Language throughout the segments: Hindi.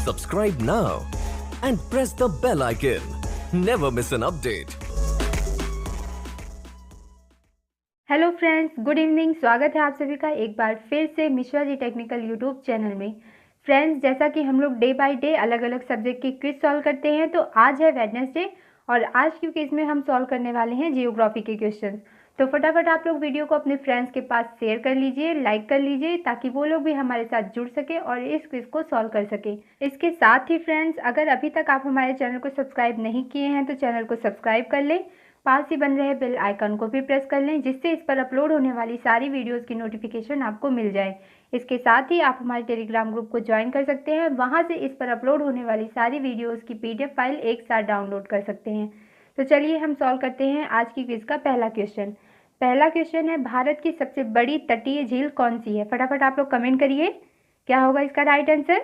Subscribe now and press the bell icon. Never miss an update. Hello friends, good evening. स्वागत है आप सभी का एक बार फिर से Mishra ji technical YouTube channel में। फ्रेंड्स, जैसा कि हम लोग डे बाय डे अलग अलग सब्जेक्ट की क्विज सॉल्व करते हैं, तो आज है वेडनेसडे और आज की क्विज में हम सॉल्व करने वाले हैं जियोग्राफी के क्वेश्चन। तो फटाफट आप लोग वीडियो को अपने फ्रेंड्स के पास शेयर कर लीजिए, लाइक कर लीजिए, ताकि वो लोग भी हमारे साथ जुड़ सके और इस क्विज को सॉल्व कर सके। इसके साथ ही फ्रेंड्स, अगर अभी तक आप हमारे चैनल को सब्सक्राइब नहीं किए हैं तो चैनल को सब्सक्राइब कर लें, पास ही बन रहे बेल आइकन को भी प्रेस कर लें, जिससे इस पर अपलोड होने वाली सारी वीडियोस की नोटिफिकेशन आपको मिल जाए। इसके साथ ही आप हमारे टेलीग्राम ग्रुप को ज्वाइन कर सकते हैं, वहां से इस पर अपलोड होने वाली सारी वीडियोस की PDF फाइल एक साथ डाउनलोड कर सकते हैं। तो चलिए हम सॉल्व करते हैं आज की क्विज का पहला क्वेश्चन। पहला क्वेश्चन है, भारत की सबसे बड़ी तटीय झील कौन सी है? फटाफट आप लोग कमेंट करिए, क्या होगा इसका राइट आंसर।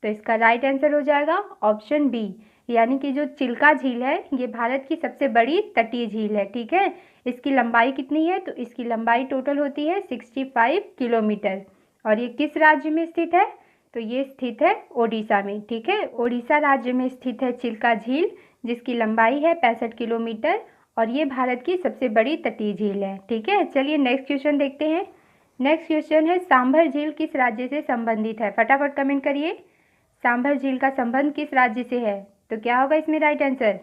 तो इसका राइट आंसर हो जाएगा ऑप्शन बी, यानी कि जो चिल्का झील है ये भारत की सबसे बड़ी तटीय झील है। ठीक है, इसकी लंबाई कितनी है? तो इसकी लंबाई टोटल होती है 65 किलोमीटर। और ये किस राज्य में स्थित है? तो ये स्थित है ओडिशा में। ठीक है, ओडिशा राज्य में स्थित है चिल्का झील, जिसकी लंबाई है 65 किलोमीटर और ये भारत की सबसे बड़ी तटीय झील है। ठीक है, चलिए नेक्स्ट क्वेश्चन देखते हैं। नेक्स्ट क्वेश्चन है, सांभर झील किस राज्य से संबंधित है? फटाफट कमेंट करिए, सांभर झील का संबंध किस राज्य से है? तो क्या होगा इसमें राइट आंसर?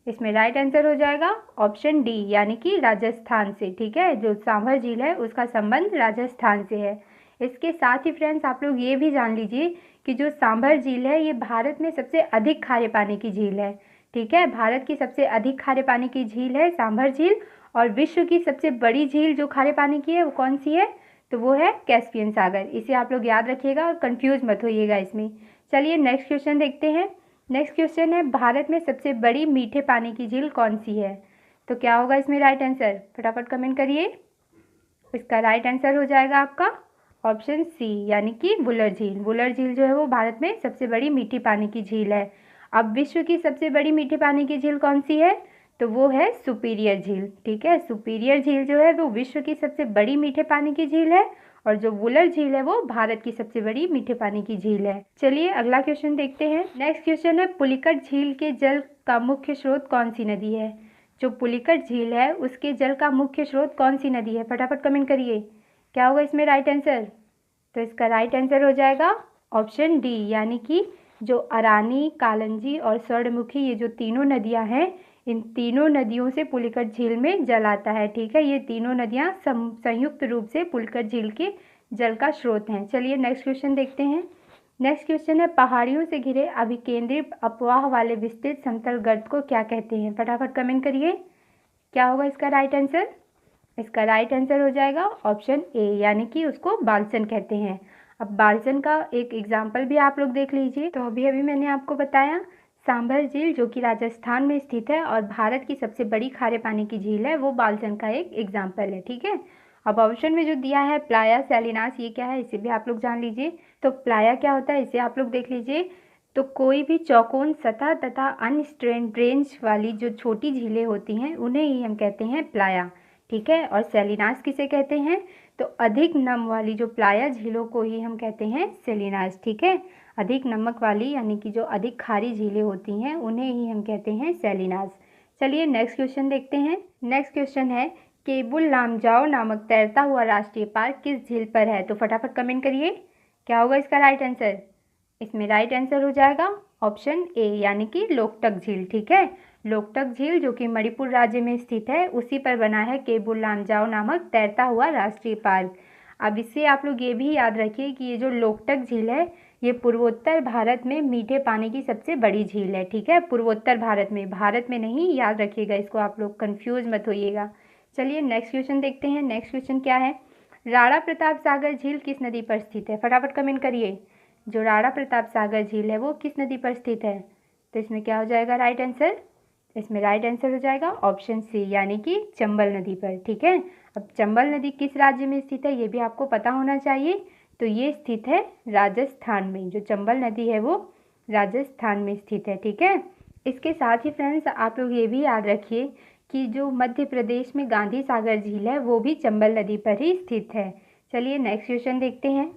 इसमें राइट आंसर हो जाएगा ऑप्शन डी, यानी कि राजस्थान से। ठीक है, जो सांभर झील है उसका संबंध राजस्थान से है। इसके साथ ही फ्रेंड्स, आप लोग ये भी जान लीजिए कि जो सांभर झील है ये भारत में सबसे अधिक खारे पानी की झील है। ठीक है, भारत की सबसे अधिक खारे पानी की झील है सांभर झील। और विश्व की सबसे बड़ी झील जो खारे पानी की है वो कौन सी है? तो वो है कैस्पियन सागर। इसे आप लोग याद रखिएगा और कंफ्यूज मत होइएगा इसमें। चलिए नेक्स्ट क्वेश्चन देखते हैं। नेक्स्ट क्वेश्चन है, भारत में सबसे बड़ी मीठे पानी की झील कौन सी है? तो क्या होगा इसमें राइट आंसर? फटाफट कमेंट करिए। इसका राइट आंसर हो जाएगा आपका ऑप्शन सी, यानी कि वुलर झील। वुलर झील जो है वो भारत में सबसे बड़ी मीठी पानी की झील है। अब विश्व की सबसे बड़ी मीठे पानी की झील कौन सी है? तो वो है सुपीरियर झील। ठीक है, सुपीरियर झील जो है वो विश्व की सबसे बड़ी मीठे पानी की झील है और जो वुलर झील है वो भारत की सबसे बड़ी मीठे पानी की झील है। चलिए अगला क्वेश्चन देखते हैं। नेक्स्ट क्वेश्चन है, पुलिकट झील के जल का मुख्य स्रोत कौन सी नदी है? जो पुलिकट झील है उसके जल का मुख्य स्रोत कौन सी नदी है? फटाफट कमेंट करिए, क्या होगा इसमें राइट आंसर। तो इसका राइट आंसर हो जाएगा ऑप्शन डी, यानी कि जो अरानी, कालंजी और स्वर्णमुखी, ये जो तीनों नदियां हैं, इन तीनों नदियों से पुलिकट झील में जल आता है। ठीक है, ये तीनों नदियां संयुक्त रूप से पुलिकट झील के जल का स्रोत हैं। चलिए नेक्स्ट क्वेश्चन देखते हैं। नेक्स्ट क्वेश्चन है, पहाड़ियों से घिरे अभिकेंद्रित अपवाह वाले विस्तृत समतल गर्त को क्या कहते हैं? फटाफट कमेंट करिए, क्या होगा इसका राइट आंसर। इसका राइट आंसर हो जाएगा ऑप्शन ए, यानी कि उसको बालसन कहते हैं। अब बालसन का एक एग्जाम्पल भी आप लोग देख लीजिए। तो अभी अभी मैंने आपको बताया सांभर झील जो कि राजस्थान में स्थित है और भारत की सबसे बड़ी खारे पानी की झील है, वो बालसन का एक एग्जाम्पल है। ठीक है, अब ऑप्शन में जो दिया है प्लाया सैलिनास, ये क्या है इसे भी आप लोग जान लीजिए। तो प्लाया क्या होता है इसे आप लोग देख लीजिए। तो कोई भी चौकोन सतह तथा अनस्ट्रेन्ड रेंज वाली जो छोटी झीलें होती हैं उन्हें ही हम कहते हैं प्लाया। ठीक है, और सैलिनास किसे कहते हैं? तो अधिक नम वाली जो प्लाया झीलों को ही हम कहते हैं सैलिनास। ठीक है, अधिक नमक वाली यानी कि जो अधिक खारी झीलें होती हैं उन्हें ही हम कहते हैं सैलिनास। चलिए नेक्स्ट क्वेश्चन देखते हैं। नेक्स्ट क्वेश्चन है, केबुल लामजाओ नामक तैरता हुआ राष्ट्रीय पार्क किस झील पर है? तो फटाफट कमेंट करिए, क्या होगा इसका राइट आंसर। इसमें राइट आंसर हो जाएगा ऑप्शन ए, यानी कि लोकटक झील। ठीक है, लोकटक झील जो कि मणिपुर राज्य में स्थित है, उसी पर बना है केबुल लामजाओ नामक तैरता हुआ राष्ट्रीय पार्क। अब इससे आप लोग ये भी याद रखिए कि ये जो लोकटक झील है ये पूर्वोत्तर भारत में मीठे पानी की सबसे बड़ी झील है। ठीक है, पूर्वोत्तर भारत में नहीं, याद रखिएगा इसको, आप लोग कंफ्यूज मत होइएगा। चलिए नेक्स्ट क्वेश्चन देखते हैं। नेक्स्ट क्वेश्चन क्या है, राणा प्रताप सागर झील किस नदी पर स्थित है? फटाफट कमेंट करिए, जो राणा प्रताप सागर झील है वो किस नदी पर स्थित है? तो इसमें क्या हो जाएगा राइट आंसर। इसमें राइट आंसर हो जाएगा ऑप्शन सी, यानी कि चंबल नदी पर। ठीक है, अब चंबल नदी किस राज्य में स्थित है ये भी आपको पता होना चाहिए। तो ये स्थित है राजस्थान में, जो चंबल नदी है वो राजस्थान में स्थित है। ठीक है, इसके साथ ही फ्रेंड्स आप लोग ये भी याद रखिए कि जो मध्य प्रदेश में गांधी सागर झील है वो भी चंबल नदी पर ही स्थित है। चलिए नेक्स्ट क्वेश्चन देखते हैं।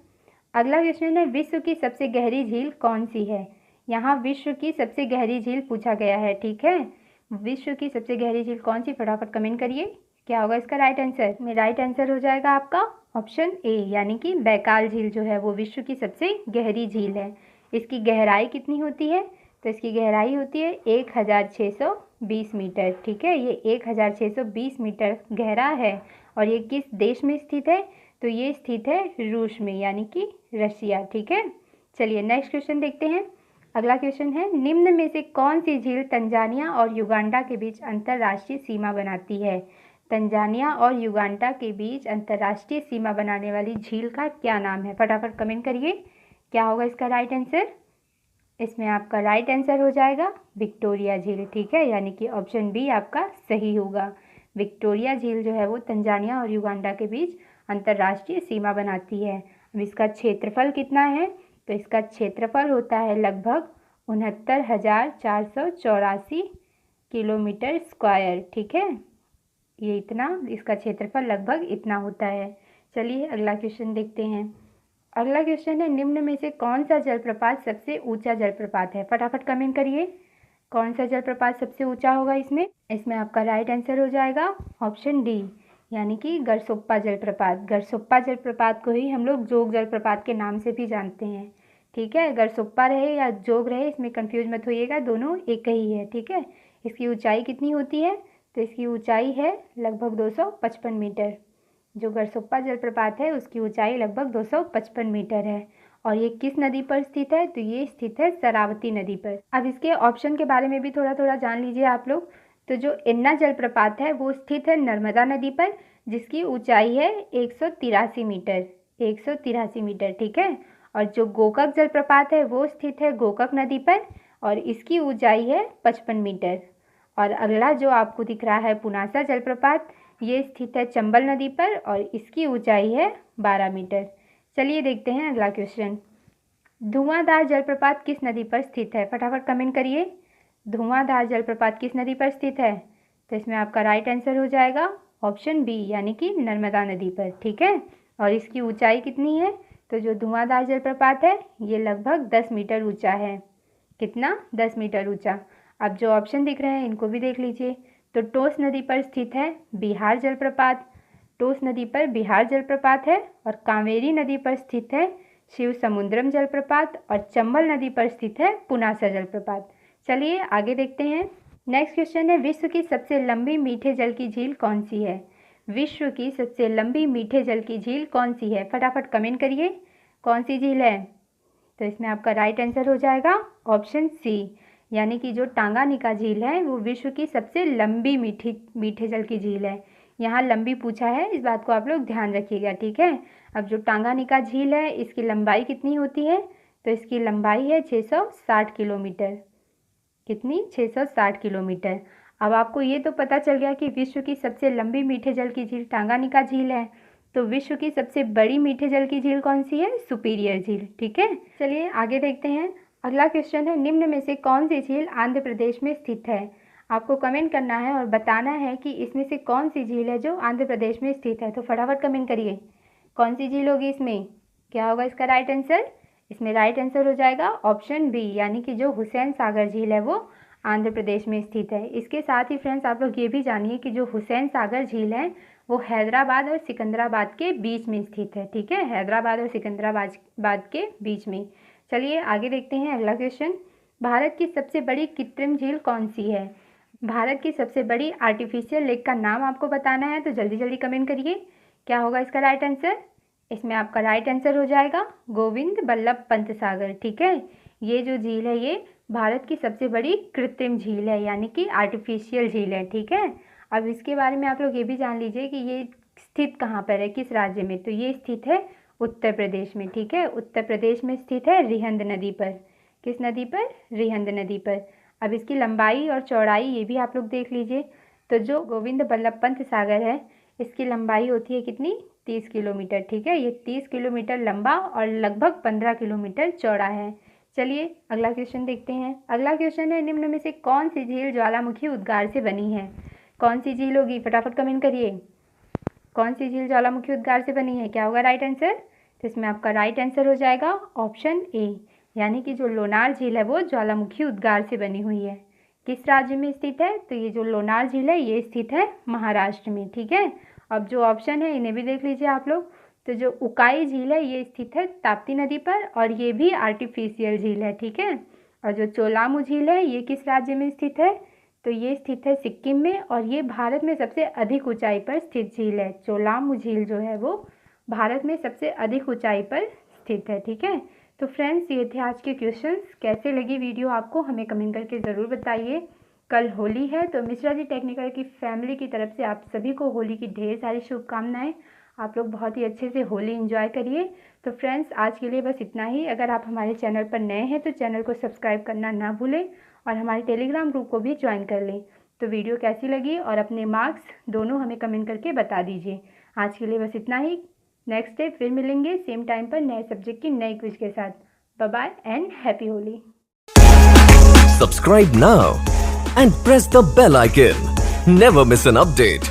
अगला क्वेश्चन है, विश्व की सबसे गहरी झील कौन सी है। यहाँ विश्व की सबसे गहरी झील पूछा गया है, ठीक है। विश्व की सबसे गहरी झील कौन सी, फटाफट कमेंट करिए। क्या होगा इसका राइट आंसर। में राइट आंसर हो जाएगा आपका ऑप्शन ए, यानी कि बैकाल झील जो है वो विश्व की सबसे गहरी झील है। इसकी गहराई कितनी होती है, तो इसकी गहराई होती है 1620 मीटर, ठीक है। ये 1620 मीटर गहरा है। और ये किस देश में स्थित है, तो ये स्थित है रूस में, यानी कि रशिया, ठीक है। चलिए नेक्स्ट क्वेश्चन देखते हैं। अगला क्वेश्चन है, निम्न में से कौन सी झील तंजानिया और युगांडा के बीच अंतर्राष्ट्रीय सीमा बनाती है। तंजानिया और युगांडा के बीच अंतर्राष्ट्रीय सीमा बनाने वाली झील का क्या नाम है, फटाफट कमेंट करिए। क्या होगा इसका राइट आंसर। इसमें आपका राइट आंसर हो जाएगा विक्टोरिया झील, ठीक है, यानी कि ऑप्शन बी आपका सही होगा। विक्टोरिया झील जो है वो तंजानिया और युगांडा के बीच अंतर्राष्ट्रीय सीमा बनाती है। अब इसका क्षेत्रफल कितना है, तो इसका क्षेत्रफल होता है लगभग 69,484 किलोमीटर स्क्वायर, ठीक है। ये इतना, इसका क्षेत्रफल लगभग इतना होता है। चलिए अगला क्वेश्चन देखते हैं। अगला क्वेश्चन है, निम्न में से कौन सा जलप्रपात सबसे ऊंचा जलप्रपात है, फटाफट कमेंट करिए। कौन सा जलप्रपात सबसे ऊंचा होगा इसमें आपका राइट आंसर हो जाएगा ऑप्शन डी, यानी कि गरसोप्पा जलप्रपात। गरसोप्पा जलप्रपात को ही हम लोग जोग जलप्रपात के नाम से भी जानते हैं, ठीक है। गरसोप्पा रहे या जोग रहे, इसमें कंफ्यूज मत होइएगा, दोनों एक ही है, ठीक है। इसकी ऊंचाई कितनी होती है, तो इसकी ऊंचाई है लगभग 255 मीटर। जो गरसोप्पा जलप्रपात है उसकी ऊंचाई लगभग 255 मीटर है। और ये किस नदी पर स्थित है, तो ये स्थित है शरावती नदी पर। अब इसके ऑप्शन के बारे में भी थोड़ा थोड़ा जान लीजिए आप लोग। तो जो इन्ना जलप्रपात है वो स्थित है नर्मदा नदी पर, जिसकी ऊंचाई है 183 मीटर, 183 मीटर, ठीक है। और जो गोकक जलप्रपात है वो स्थित है गोकक नदी पर, और इसकी ऊंचाई है 55 मीटर। और अगला जो आपको दिख रहा है पुनासा जलप्रपात, ये स्थित है चंबल नदी पर, और इसकी ऊंचाई है 12 मीटर। चलिए देखते हैं अगला क्वेश्चन। धुआंधार जलप्रपात किस नदी पर स्थित है, फटाफट कमेंट करिए। धुआंधार जलप्रपात किस नदी पर स्थित है, तो इसमें आपका राइट आंसर हो जाएगा ऑप्शन बी, यानी कि नर्मदा नदी पर, ठीक है। और इसकी ऊंचाई कितनी है, तो जो धुआंधार जलप्रपात है ये लगभग 10 मीटर ऊंचा है। कितना, 10 मीटर ऊंचा। अब जो ऑप्शन दिख रहे हैं इनको भी देख लीजिए। तो टोस नदी पर स्थित है बिहार जलप्रपात, टोस नदी पर बिहार जलप्रपात है। और कावेरी नदी पर स्थित है शिव समुद्रम जलप्रपात, और चंबल नदी पर स्थित है पुनासा जलप्रपात। चलिए आगे देखते हैं। नेक्स्ट क्वेश्चन है, विश्व की सबसे लंबी मीठे जल की झील कौन सी है। विश्व की सबसे लंबी मीठे जल की झील कौन सी है, फटाफट कमेंट करिए। कौन सी झील है, तो इसमें आपका राइट आंसर हो जाएगा ऑप्शन सी, यानी कि जो टांगानिका झील है वो विश्व की सबसे लंबी मीठे जल की झील है। यहाँ लंबी पूछा है, इस बात को आप लोग ध्यान रखिएगा, ठीक है। अब जो टांगानिका झील है इसकी लंबाई कितनी होती है, तो इसकी लंबाई है 660 किलोमीटर। कितनी, 660 किलोमीटर। अब आपको ये तो पता चल गया कि विश्व की सबसे लंबी मीठे जल की झील टांगानिका झील है। तो विश्व की सबसे बड़ी मीठे जल की झील कौन सी है, सुपीरियर झील, ठीक है। चलिए आगे देखते हैं। अगला क्वेश्चन है, निम्न में से कौन सी झील आंध्र प्रदेश में स्थित है। आपको कमेंट करना है और बताना है कि इसमें से कौन सी झील है जो आंध्र प्रदेश में स्थित है। तो फटाफट कमेंट करिए, कौन सी झील होगी इसमें। क्या होगा इसका राइट आंसर। इसमें राइट आंसर हो जाएगा ऑप्शन बी, यानी कि जो हुसैन सागर झील है वो आंध्र प्रदेश में स्थित है। इसके साथ ही फ्रेंड्स आप लोग ये भी जानिए कि जो हुसैन सागर झील है वो हैदराबाद और सिकंदराबाद के बीच में स्थित है, ठीक है। हैदराबाद और सिकंदराबाद के बीच में। चलिए आगे देखते हैं अगला क्वेश्चन। भारत की सबसे बड़ी कृत्रिम झील कौन सी है। भारत की सबसे बड़ी आर्टिफिशियल लेक का नाम आपको बताना है, तो जल्दी जल्दी कमेंट करिए। क्या होगा इसका राइट आंसर। इसमें आपका राइट आंसर हो जाएगा गोविंद बल्लभ पंत सागर, ठीक है। ये जो झील है ये भारत की सबसे बड़ी कृत्रिम झील है, यानी कि आर्टिफिशियल झील है, ठीक है। अब इसके बारे में आप लोग ये भी जान लीजिए कि ये स्थित कहाँ पर है, किस राज्य में। तो ये स्थित है उत्तर प्रदेश में, ठीक है। उत्तर प्रदेश में स्थित है रिहंद नदी पर। किस नदी पर, रिहंद नदी पर। अब इसकी लंबाई और चौड़ाई ये भी आप लोग देख लीजिए। तो जो गोविंद बल्लभ पंत सागर है इसकी लंबाई होती है कितनी, 30 किलोमीटर, ठीक है। ये 30 किलोमीटर लंबा और लगभग 15 किलोमीटर चौड़ा है। चलिए अगला क्वेश्चन देखते हैं। अगला क्वेश्चन है, निम्न में से कौन सी झील ज्वालामुखी उद्गार से बनी है। कौन सी झील होगी, फटाफट कमेंट करिए। कौन सी झील ज्वालामुखी उद्गार से बनी है, क्या होगा राइट आंसर। तो इसमें आपका राइट आंसर हो जाएगा ऑप्शन ए, यानी कि जो लोनार झील है वो ज्वालामुखी उद्गार से बनी हुई है। किस राज्य में स्थित है? तो ये जो लोनार झील है ये स्थित है महाराष्ट्र में। ठीक है, अब जो ऑप्शन है इन्हें भी देख लीजिए आप लोग। तो जो उकाई झील है ये स्थित है ताप्ती नदी पर और ये भी आर्टिफिशियल झील है। ठीक है, और जो चोलामू झील है ये किस राज्य में स्थित है? तो ये स्थित है सिक्किम में और ये भारत में सबसे अधिक ऊंचाई पर स्थित झील है। चोलामू झील जो है वो भारत में सबसे अधिक ऊंचाई पर स्थित है। ठीक है, तो फ्रेंड्स ये थे आज के क्वेश्चंस। कैसे लगी वीडियो आपको हमें कमेंट करके ज़रूर बताइए। कल होली है तो मिश्रा जी टेक्निकल की फैमिली की तरफ से आप सभी को होली की ढेर सारी शुभकामनाएं। आप लोग बहुत ही अच्छे से होली एंजॉय करिए। तो फ्रेंड्स आज के लिए बस इतना ही। अगर आप हमारे चैनल पर नए हैं तो चैनल को सब्सक्राइब करना ना भूलें और हमारे टेलीग्राम ग्रुप को भी ज्वाइन कर लें। तो वीडियो कैसी लगी और अपने मार्क्स दोनों हमें कमेंट करके बता दीजिए। आज के लिए बस इतना ही। नेक्स्ट डे फिर मिलेंगे सेम टाइम पर नए सब्जेक्ट की नई क्विज के साथ। Bye bye and happy Holi. Subscribe now and press the bell icon. Never miss an update.